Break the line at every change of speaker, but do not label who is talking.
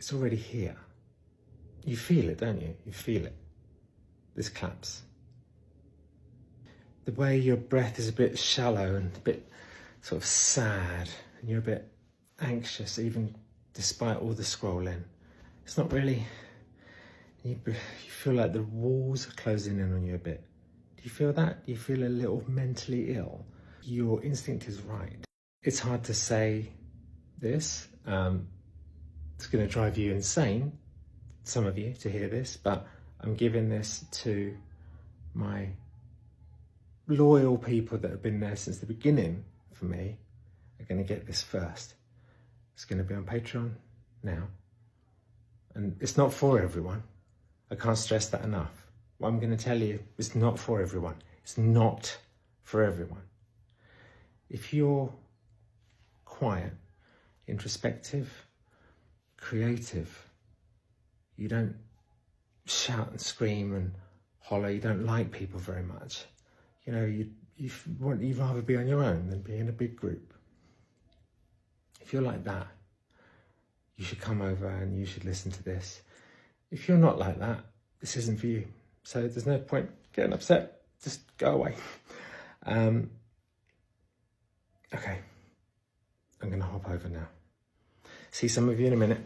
it's already here. You feel it, don't you? You feel it. This claps. The way your breath is a bit shallow and a bit sort of sad, and you're a bit anxious even despite all the scrolling. It's not really, you feel like the walls are closing in on you a bit. Do you feel that? Do you feel a little mentally ill? Your instinct is right. It's hard to say this. It's going to drive you insane, some of you, to hear this, but I'm giving this to my loyal people that have been there since the beginning for me, are going to get this first. It's going to be on Patreon now. And it's not for everyone. I can't stress that enough. What I'm going to tell you is not for everyone. It's not for everyone. If you're quiet, introspective, creative, you don't shout and scream and holler, you don't like people very much, you know, you'd rather be on your own than be in a big group. If you're like that, you should come over and you should listen to this. If you're not like that, this isn't for you. So there's no point getting upset. Just go away. Okay, I'm going to hop over now. See some of you in a minute.